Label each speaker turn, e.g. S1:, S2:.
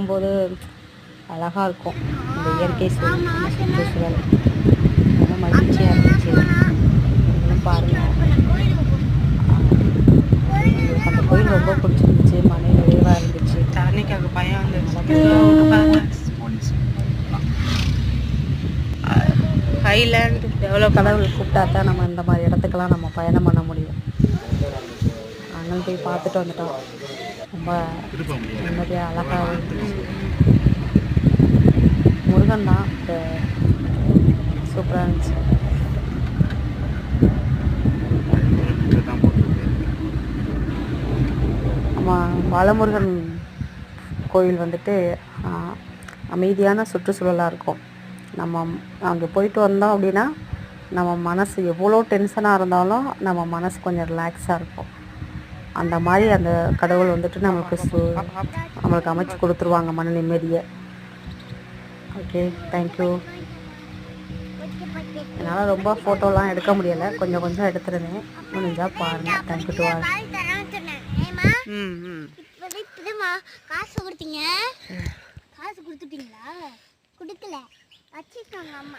S1: போகும்போது அழகாக இருக்கும் இந்த இயற்கை சூழல், இந்த சுற்றுச்சூழல் ரொம்ப மகிழ்ச்சியாக இருந்துச்சு. நீங்களும் பாருங்கள். எங்களுக்கு அந்த கோயில் ரொம்ப பிடிச்சிருந்துச்சு, மன நிறைவாக இருந்துச்சு.
S2: தரணிக்காக பயம் வந்து ஹைலேண்ட்
S1: கடவுள் கூப்பிட்டா தான் நம்ம இந்த மாதிரி இடத்துக்கெல்லாம் நம்ம பயணம் பண்ண முடியும். நாங்களும் போய் பார்த்துட்டு வந்துட்டோம். ரொம்ப நிம்மதியாக அழகாக இருந்துச்சு. முருகன் தான் சூப்பராக இருந்துச்சு. ஆமாம், பாலமுருகன் கோயில் வந்துட்டு அமைதியான சுற்றுச்சூழலாக இருக்கும். நம்ம அங்கே போயிட்டு வந்தோம் அப்படின்னா நம்ம மனசு எவ்வளோ டென்ஷனாக இருந்தாலும் நம்ம மனசு கொஞ்சம் ரிலாக்ஸாக இருக்கும். அந்த மாதிரி அந்த கடவுள் வந்துட்டு நம்மளுக்கு அமைச்சு கொடுத்துருவாங்க மன நிம்மதியை. Okay, thank you. என்னால் ரொம்ப ஃபோட்டோலாம் எடுக்க முடியலை, கொஞ்சம் கொஞ்சம் எடுத்துருந்தேன். முடிஞ்சால் பாருங்கள். Thank you to all.
S3: காசு கொடுத்தீங்க, காசு கொடுத்துட்டீங்களா? கொடுக்கல, வச்சுருக்காங்க அம்மா.